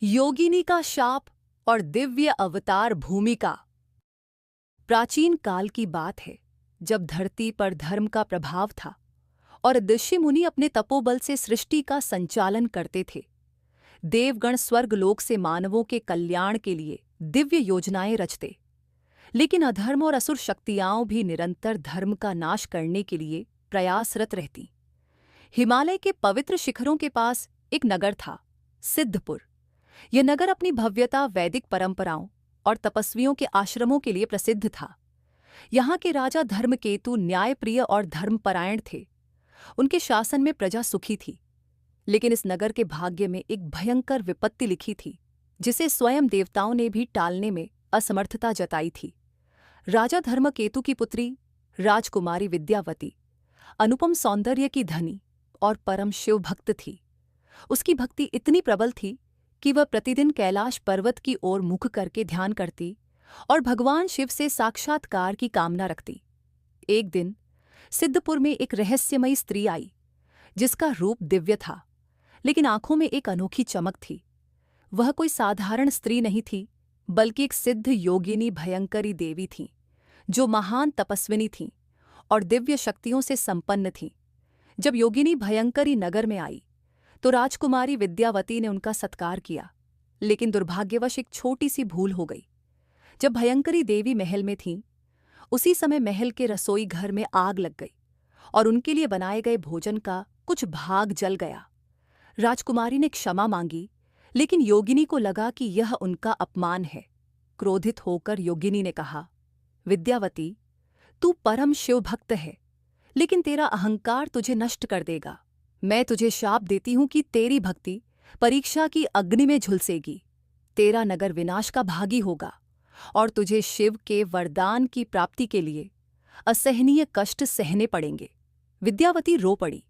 योगिनी का शाप और दिव्य अवतार भूमिका। प्राचीन काल की बात है, जब धरती पर धर्म का प्रभाव था और ऋषि मुनि अपने तपोबल से सृष्टि का संचालन करते थे। देवगण स्वर्गलोक से मानवों के कल्याण के लिए दिव्य योजनाएं रचते, लेकिन अधर्म और असुर शक्तियां भी निरंतर धर्म का नाश करने के लिए प्रयासरत रहती। हिमालय के पवित्र शिखरों के पास एक नगर था, सिद्धपुर। यह नगर अपनी भव्यता, वैदिक परंपराओं और तपस्वियों के आश्रमों के लिए प्रसिद्ध था। यहाँ के राजा धर्मकेतु न्यायप्रिय और धर्मपरायण थे। उनके शासन में प्रजा सुखी थी, लेकिन इस नगर के भाग्य में एक भयंकर विपत्ति लिखी थी, जिसे स्वयं देवताओं ने भी टालने में असमर्थता जताई थी। राजा धर्मकेतु की पुत्री राजकुमारी विद्यावती अनुपम सौंदर्य की धनी और परम शिव भक्त थी। उसकी भक्ति इतनी प्रबल थी कि वह प्रतिदिन कैलाश पर्वत की ओर मुख करके ध्यान करती और भगवान शिव से साक्षात्कार की कामना रखती। एक दिन सिद्धपुर में एक रहस्यमयी स्त्री आई, जिसका रूप दिव्य था, लेकिन आंखों में एक अनोखी चमक थी। वह कोई साधारण स्त्री नहीं थी, बल्कि एक सिद्ध योगिनी भयंकरी देवी थीं, जो महान तपस्विनी थीं और दिव्य शक्तियों से संपन्न थीं। जब योगिनी भयंकरी नगर में आई तो राजकुमारी विद्यावती ने उनका सत्कार किया, लेकिन दुर्भाग्यवश एक छोटी सी भूल हो गई। जब भयंकरी देवी महल में थीं, उसी समय महल के रसोई घर में आग लग गई और उनके लिए बनाए गए भोजन का कुछ भाग जल गया। राजकुमारी ने क्षमा मांगी, लेकिन योगिनी को लगा कि यह उनका अपमान है। क्रोधित होकर योगिनी ने कहा, विद्यावती, तू परम शिव भक्त है, लेकिन तेरा अहंकार तुझे नष्ट कर देगा। मैं तुझे शाप देती हूं कि तेरी भक्ति परीक्षा की अग्नि में झुलसेगी। तेरा नगर विनाश का भागी होगा और तुझे शिव के वरदान की प्राप्ति के लिए असहनीय कष्ट सहने पड़ेंगे। विद्यावती रो पड़ी।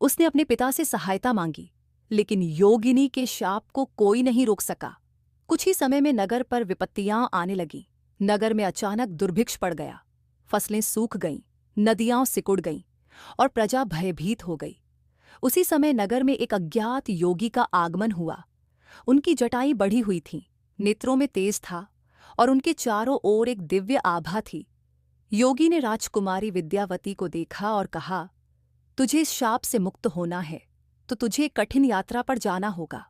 उसने अपने पिता से सहायता मांगी, लेकिन योगिनी के शाप को कोई नहीं रोक सका। कुछ ही समय में नगर पर विपत्तियां आने लगीं। नगर में अचानक दुर्भिक्ष पड़ गया। फसलें सूख गईं, नदियां सिकुड़ गईं और प्रजा भयभीत हो गई। उसी समय नगर में एक अज्ञात योगी का आगमन हुआ। उनकी जटाई बढ़ी हुई थी, नेत्रों में तेज था और उनके चारों ओर एक दिव्य आभा थी। योगी ने राजकुमारी विद्यावती को देखा और कहा, तुझे इस शाप से मुक्त होना है तो तुझे एक कठिन यात्रा पर जाना होगा।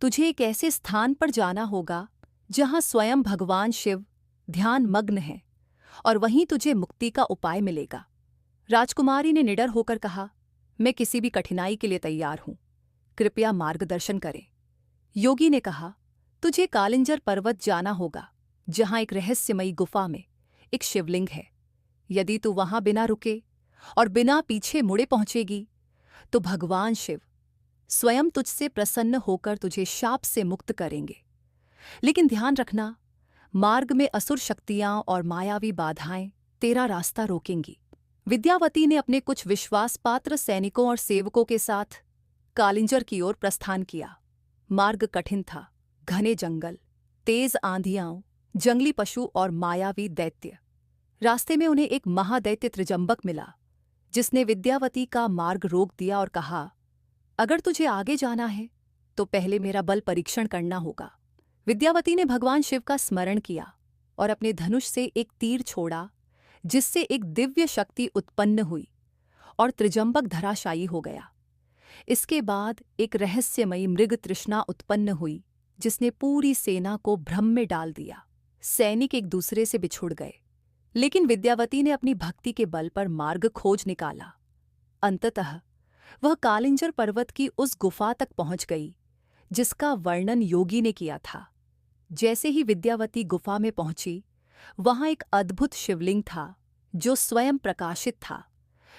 तुझे एक ऐसे स्थान पर जाना होगा जहां स्वयं भगवान शिव ध्यान मग्न है, और वहीं तुझे मुक्ति का उपाय मिलेगा। राजकुमारी ने निडर होकर कहा, मैं किसी भी कठिनाई के लिए तैयार हूं, कृपया मार्गदर्शन करें। योगी ने कहा, तुझे कालिंजर पर्वत जाना होगा, जहां एक रहस्यमयी गुफा में एक शिवलिंग है। यदि तू वहां बिना रुके और बिना पीछे मुड़े पहुंचेगी तो भगवान शिव स्वयं तुझसे प्रसन्न होकर तुझे शाप से मुक्त करेंगे। लेकिन ध्यान रखना, मार्ग में असुर शक्तियां और मायावी बाधाएं तेरा रास्ता रोकेंगी। विद्यावती ने अपने कुछ विश्वासपात्र सैनिकों और सेवकों के साथ कालिंजर की ओर प्रस्थान किया। मार्ग कठिन था, घने जंगल, तेज आंधियां, जंगली पशु और मायावी दैत्य। रास्ते में उन्हें एक महादैत्य त्रिजंबक मिला, जिसने विद्यावती का मार्ग रोक दिया और कहा, अगर तुझे आगे जाना है तो पहले मेरा बल परीक्षण करना होगा। विद्यावती ने भगवान शिव का स्मरण किया और अपने धनुष से एक तीर छोड़ा, जिससे एक दिव्य शक्ति उत्पन्न हुई और त्रिजंबक धराशायी हो गया। इसके बाद एक रहस्यमयी मृग तृष्णा उत्पन्न हुई, जिसने पूरी सेना को भ्रम में डाल दिया। सैनिक एक दूसरे से बिछुड़ गए, लेकिन विद्यावती ने अपनी भक्ति के बल पर मार्ग खोज निकाला। अंततः वह कालिंजर पर्वत की उस गुफा तक पहुंच गई जिसका वर्णन योगी ने किया था। जैसे ही विद्यावती गुफा में पहुंची, वहां एक अद्भुत शिवलिंग था जो स्वयं प्रकाशित था।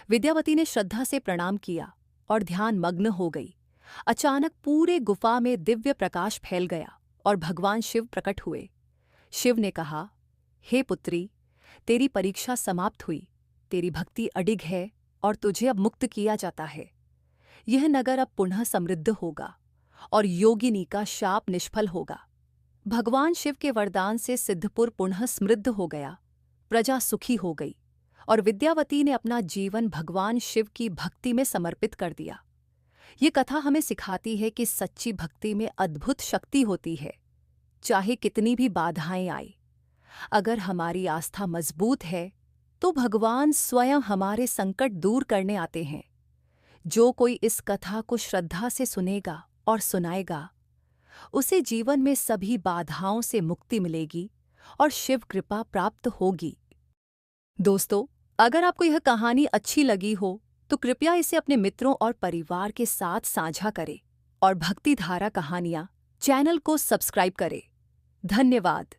विद्यावती ने श्रद्धा से प्रणाम किया और ध्यान मग्न हो गई। अचानक पूरे गुफा में दिव्य प्रकाश फैल गया और भगवान शिव प्रकट हुए। शिव ने कहा, हे पुत्री, तेरी परीक्षा समाप्त हुई। तेरी भक्ति अडिग है और तुझे अब मुक्त किया जाता है। यह नगर अब पुनः समृद्ध होगा और योगिनी का शाप निष्फल होगा। भगवान शिव के वरदान से सिद्धपुर पुनः समृद्ध हो गया, प्रजा सुखी हो गई और विद्यावती ने अपना जीवन भगवान शिव की भक्ति में समर्पित कर दिया। ये कथा हमें सिखाती है कि सच्ची भक्ति में अद्भुत शक्ति होती है, चाहे कितनी भी बाधाएं आए। अगर हमारी आस्था मजबूत है तो भगवान स्वयं हमारे संकट दूर करने आते हैं। जो कोई इस कथा को श्रद्धा से सुनेगा और सुनाएगा, उसे जीवन में सभी बाधाओं से मुक्ति मिलेगी और शिव कृपा प्राप्त होगी। दोस्तों, अगर आपको यह कहानी अच्छी लगी हो तो कृपया इसे अपने मित्रों और परिवार के साथ साझा करें और भक्ति धारा कहानियाँ चैनल को सब्सक्राइब करें। धन्यवाद।